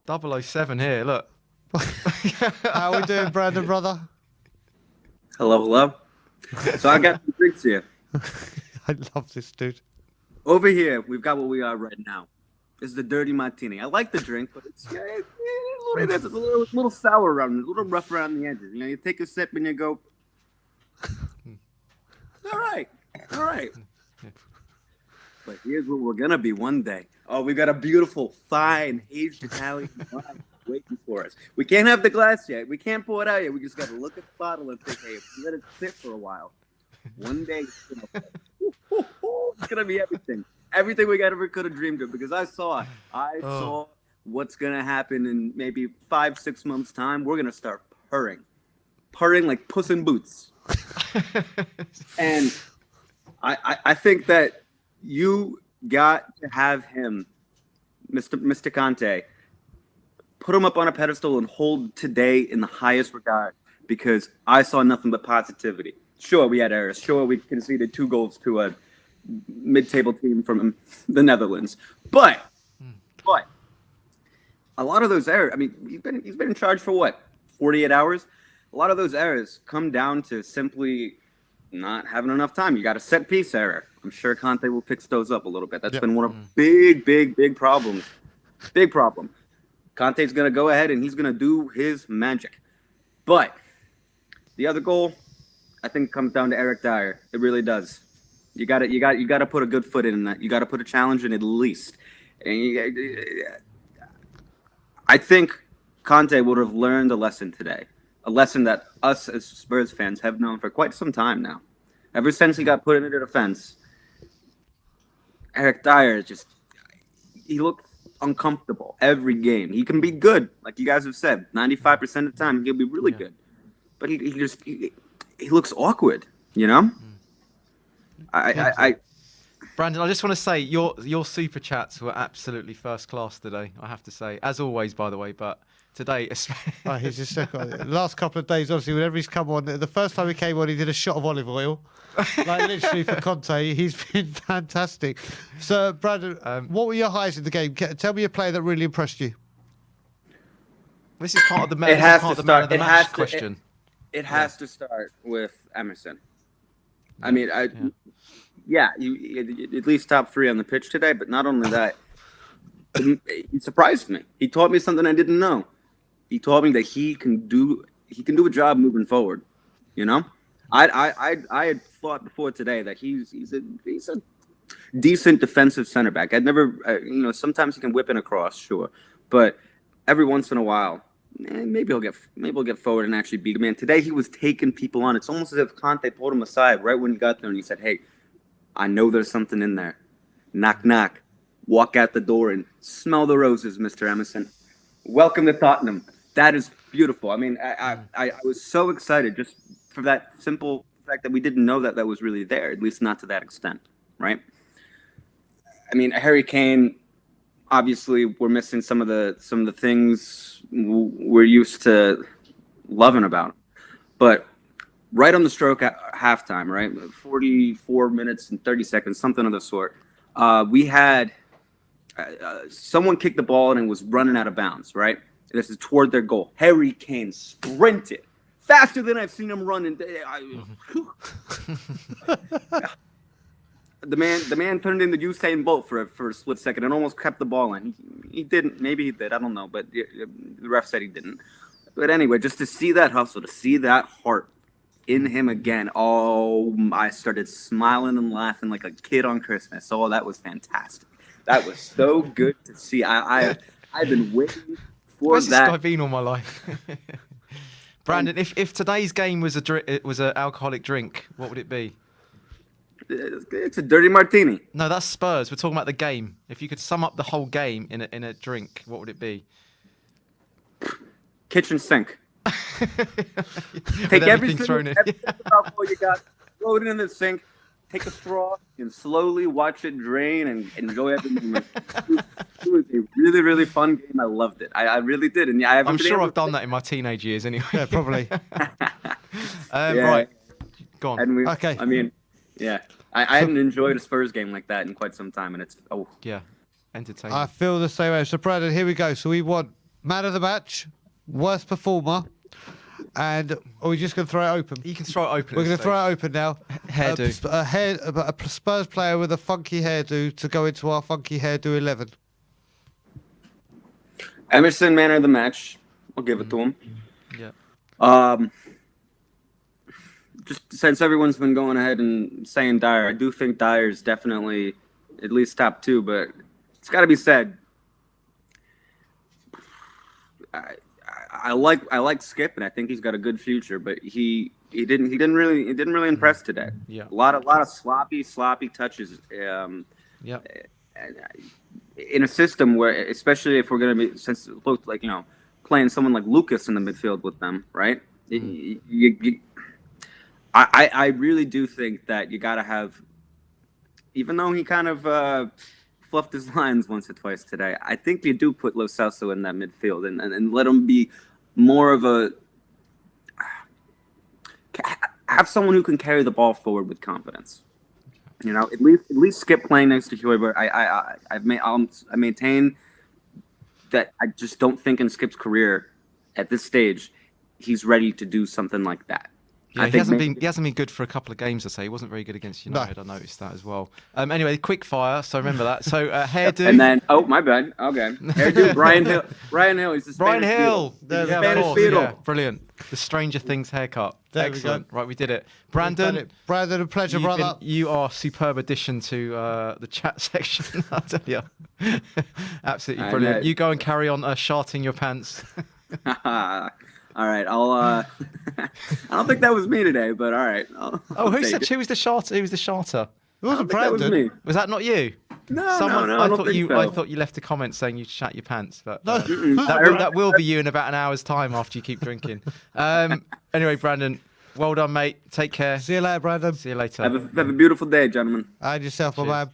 007 here, look. How we doing, Brandon, brother? Hello, hello. So I got some drinks here. I love this dude. Over here, we've got what we are right now. This is the dirty martini. I like the drink, but it's a little sour around, a little rough around the edges. You know, you take a sip and you go, all right. But here's what we're gonna be one day. Oh, we've got a beautiful, fine, aged Italian wine waiting for us. We can't have the glass yet. We can't pour it out yet. We just gotta look at the bottle and think, hey, if we let it sit for a while, one day it's gonna be everything. Everything we ever could have dreamed of, because I saw what's gonna happen in maybe 5-6 months' time. We're gonna start purring like Puss in Boots. And I think that you got to have him, Mr. Conte, put him up on a pedestal and hold today in the highest regard, because I saw nothing but positivity. Sure, we had errors. Sure, we conceded 2 goals to a mid-table team from the Netherlands. But a lot of those errors, I mean, he's been in charge for what, 48 hours? A lot of those errors come down to simply not having enough time. You got a set piece error. I'm sure Conte will fix those up a little bit. That's been one of big problems. Big problem. Conte's going to go ahead and he's going to do his magic. But the other goal, I think, comes down to Eric Dyer. It really does. You got to put a good foot in that. You got to put a challenge in at least. And I think Conte would have learned a lesson today. A lesson that us as Spurs fans have known for quite some time now. Ever since he got put into defense, Eric Dyer he looks uncomfortable every game. He can be good, like you guys have said. 95% of the time, he'll be really good. But he looks awkward, you know? Brandon, I just want to say your super chats were absolutely first class today, I have to say. As always, by the way, but today He's just last couple of days, obviously, whenever he's come on, the first time he came on, he did a shot of olive oil. Like literally for Conte, he's been fantastic. So, Brandon, what were your highs in the game? Tell me a player that really impressed you. This is part of the match question. It has to start with Emerson. I mean, you at least top 3 on the pitch today, but not only that, he surprised me. He taught me something I didn't know. He told me that he can do a job moving forward. You know, I had thought before today that he's a decent defensive center back. I'd never, sometimes he can whip in across, sure, but every once in a while, maybe he'll get forward and actually beat a man. Today he was taking people on. It's almost as if Conte pulled him aside right when he got there and he said, "Hey, I know there's something in there. Knock, knock. Walk out the door and smell the roses, Mr. Emerson. Welcome to Tottenham." That is beautiful. I mean, I was so excited just for that simple fact that we didn't know that was really there, at least not to that extent, right? I mean, Harry Kane, obviously, we're missing some of the things we're used to loving about him. But right on the stroke at halftime, right, 44 minutes and 30 seconds, something of the sort, we had someone kicked the ball and it was running out of bounds, right? This is toward their goal. Harry Kane sprinted faster than I've seen him run. The man turned into Usain Bolt for a split second and almost kept the ball in. He didn't. Maybe he did. I don't know. But the ref said he didn't. But anyway, just to see that hustle, to see that heart in him again, I started smiling and laughing like a kid on Christmas. Oh, that was fantastic. That was so good to see. I've been waiting for Where's that. This guy been all my life? Brandon, if today's game was an alcoholic drink, what would it be? It's a dirty martini. No, that's Spurs. We're talking about the game. If you could sum up the whole game in a drink, what would it be? Kitchen sink. Take every single alcohol you got, throw it in the sink, take a straw, and slowly watch it drain and enjoy every moment. It was a really, really fun game. I loved it. I really did. And I'm sure I've done that in my teenage years anyway. Yeah, probably. Right. Go on. Okay. I mean, yeah. I hadn't enjoyed a Spurs game like that in quite some time, and it's yeah, entertaining. I feel the same way. So, Brandon, here we go. So we want man of the match, worst performer, and are we just going to throw it open? You can throw it open. We're going to throw it open now. Hairdo. A Spurs player with a funky hairdo to go into our funky hairdo 11. Emerson, man of the match. I'll give it to him. Yeah. Just since everyone's been going ahead and saying Dyer, I do think Dyer's definitely at least top 2, but it's got to be said. I like Skip, and I think he's got a good future, but he didn't really impress today. Yeah. A lot of sloppy touches. Yeah. In a system where, especially if we're going to be, since both playing someone like Lucas in the midfield with them, right? I really do think that you got to have, even though he kind of fluffed his lines once or twice today, I think you do put Lo Celso in that midfield and let him be more of a, have someone who can carry the ball forward with confidence. At least Skip playing next to Højbjerg. I maintain that I just don't think in Skip's career at this stage he's ready to do something like that. Yeah, he hasn't been good for a couple of games. I say he wasn't very good against United. No. I noticed that as well. Anyway, quick fire. So remember that. So hairdo. And then my bad. Okay, hairdo. Brian Hill. Brian Hill. He's the Spanish Brian Hill. Spanish Brilliant. The Stranger Things haircut. There Excellent. We go. Right, we did it. Brandon, a pleasure, brother. You are a superb addition to the chat section. I'll tell you. Absolutely brilliant. You go and carry on sharting your pants. All right, I'll. I don't think that was me today, but all right. Who was the sharter? Who was the sharter? It wasn't That was Brandon. me. Was that not you? No, I don't think so. I thought you left a comment saying you shat your pants, but No. that will be you in about an hour's time after you keep drinking. Anyway, Brandon, well done, mate. Take care. See you later, Brandon. See you later. Have a beautiful day, gentlemen. And yourself, my man.